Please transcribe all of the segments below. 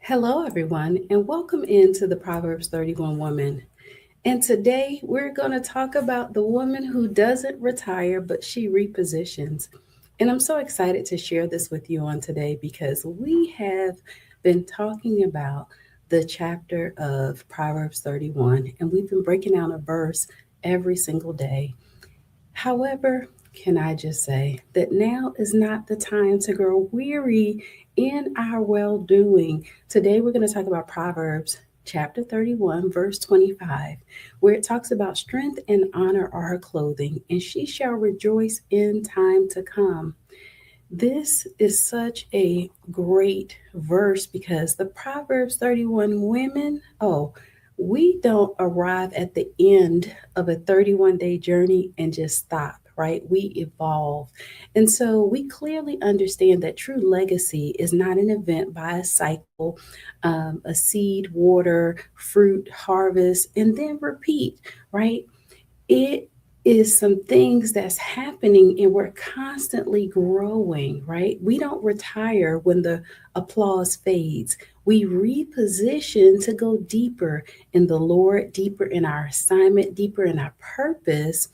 Hello, everyone, and welcome into the Proverbs 31 Woman. And today we're going to talk about the woman who doesn't retire, but she repositions. And I'm so excited to share this with you on today because we have been talking about the chapter of Proverbs 31, and we've been breaking down a verse every single day. However, can I just say that now is not the time to grow weary in our well doing? Today, we're going to talk about Proverbs chapter 31, verse 25, where it talks about strength and honor are her clothing, and she shall rejoice in time to come. This is such a great verse because the Proverbs 31 women, we don't arrive at the end of a 31-day journey and just stop, right? We evolve. And so we clearly understand that true legacy is not an event by a cycle, a seed, water, fruit, harvest, and then repeat, right? It is some things that's happening and we're constantly growing, right? We don't retire when the applause fades. We reposition to go deeper in the Lord, deeper in our assignment, deeper in our purpose.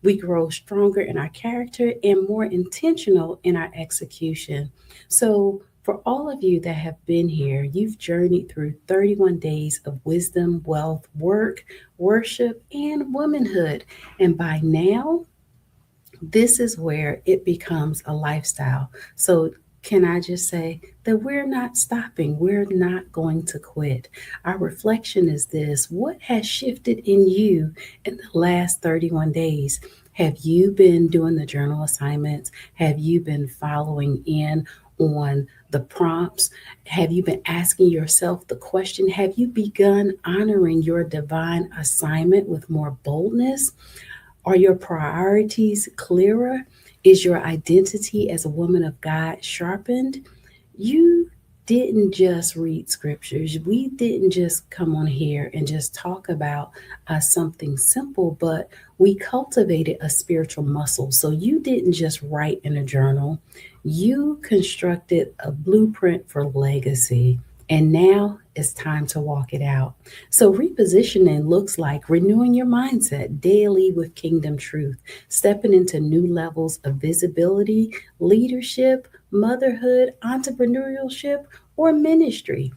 We grow stronger in our character and more intentional in our execution. So, for all of you that have been here, you've journeyed through 31 days of wisdom, wealth, work, worship, and womanhood. And by now, this is where it becomes a lifestyle. So, can I just say that we're not stopping? We're not going to quit. Our reflection is this: what has shifted in you in the last 31 days? Have you been doing the journal assignments? Have you been following in on the prompts? Have you been asking yourself the question? Have you begun honoring your divine assignment with more boldness? Are your priorities clearer? Is your identity as a woman of God sharpened? You didn't just read scriptures. We didn't just come on here and just talk about something simple, but we cultivated a spiritual muscle. So you didn't just write in a journal, you constructed a blueprint for legacy. And now it's time to walk it out. So, repositioning looks like renewing your mindset daily with kingdom truth, stepping into new levels of visibility, leadership, motherhood, entrepreneurship, or ministry.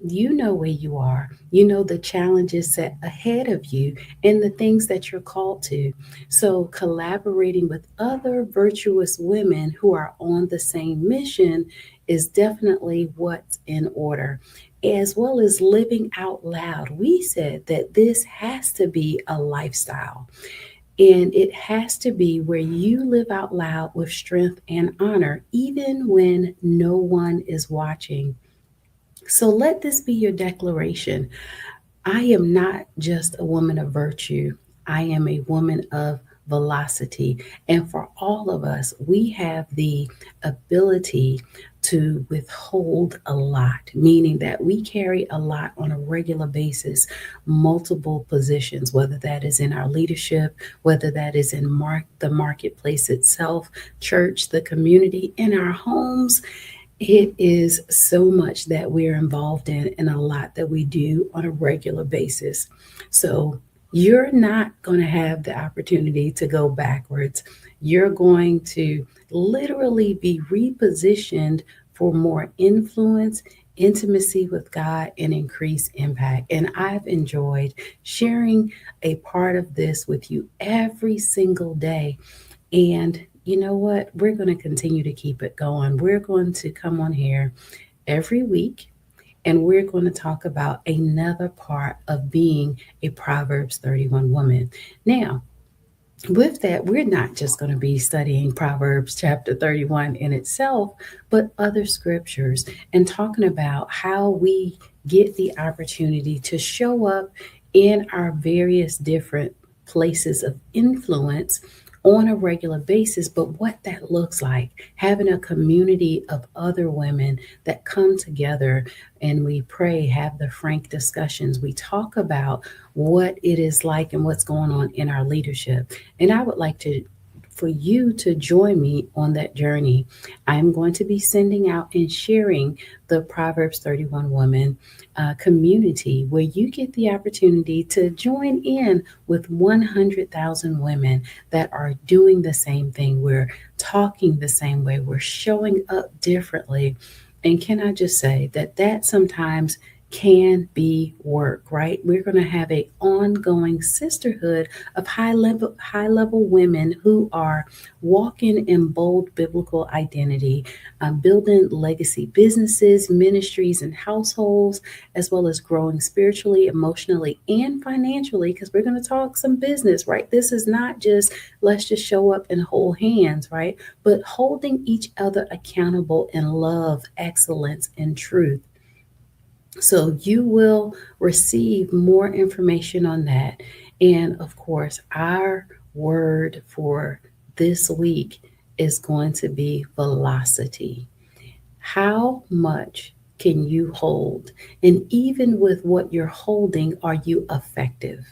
You know where you are. You know the challenges set ahead of you and the things that you're called to. So, collaborating with other virtuous women who are on the same mission is definitely what's in order, as well as living out loud. We said that this has to be a lifestyle. And it has to be where you live out loud with strength and honor, even when no one is watching. So let this be your declaration: I am not just a woman of virtue, I am a woman of velocity. And for all of us, we have the ability to withhold a lot, meaning that we carry a lot on a regular basis, multiple positions, whether that is in our leadership, whether that is in the marketplace itself, church, the community, in our homes. It is so much that we're involved in and a lot that we do on a regular basis. So you're not going to have the opportunity to go backwards. You're going to literally be repositioned for more influence, intimacy with God, and increased impact. And I've enjoyed sharing a part of this with you every single day. And you know what? We're going to continue to keep it going. We're going to come on here every week and we're going to talk about another part of being a Proverbs 31 woman. Now, with that, we're not just going to be studying Proverbs chapter 31 in itself, but other scriptures and talking about how we get the opportunity to show up in our various different places of influence on a regular basis, but what that looks like, having a community of other women that come together and we pray, have the frank discussions. We talk about what it is like and what's going on in our leadership. And I would like to for you to join me on that journey. I'm going to be sending out and sharing the Proverbs 31 Woman community where you get the opportunity to join in with 100,000 women that are doing the same thing. We're talking the same way, we're showing up differently. And can I just say that sometimes can be work, right? We're going to have a ongoing sisterhood of high level women who are walking in bold biblical identity, building legacy businesses, ministries, and households, as well as growing spiritually, emotionally, and financially. Because we're going to talk some business, right? This is not just let's just show up and hold hands, right? But holding each other accountable in love, excellence, and truth. So you will receive more information on that. And of course, our word for this week is going to be velocity. How much can you hold? And even with what you're holding, are you effective?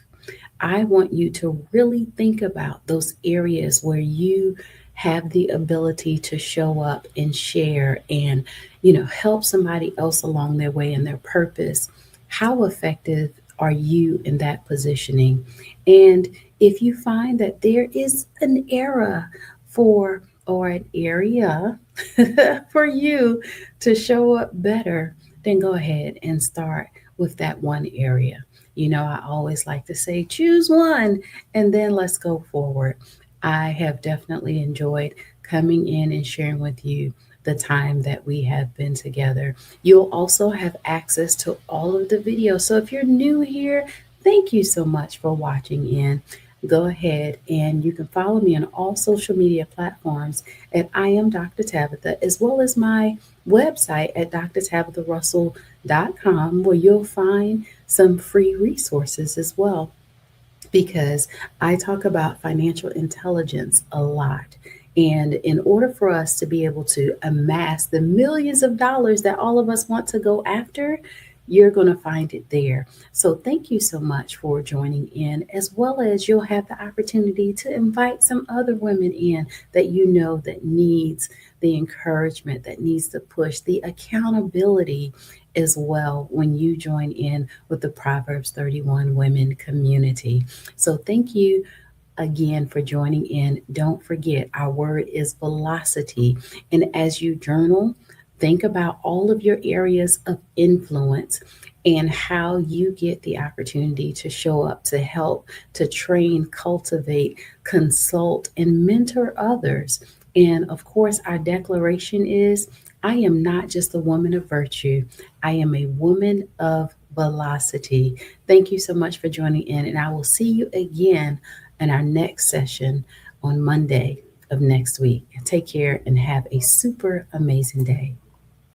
I want you to really think about those areas where you have the ability to show up and share and, help somebody else along their way and their purpose. How effective are you in that positioning? And if you find that there is an era for or an area for you to show up better, then go ahead and start with that one area. I always like to say, choose one and then let's go forward. I have definitely enjoyed coming in and sharing with you the time that we have been together. You'll also have access to all of the videos. So if you're new here, thank you so much for watching in. Go ahead and you can follow me on all social media platforms at I am Dr. Tabitha, as well as my website at drtabitharussell.com, where you'll find some free resources as well, because I talk about financial intelligence a lot. And in order for us to be able to amass the millions of dollars that all of us want to go after, you're going to find it there. So thank you so much for joining in, as well as you'll have the opportunity to invite some other women in that you know that needs the encouragement, that needs the push, the accountability as well when you join in with the Proverbs 31 Women community. So thank you again for joining in. Don't forget, our word is velocity. And as you journal, think about all of your areas of influence and how you get the opportunity to show up, to help, to train, cultivate, consult, and mentor others. And of course, our declaration is I am not just a woman of virtue, I am a woman of velocity. Thank you so much for joining in, and I will see you again in our next session on Monday of next week. Take care and have a super amazing day.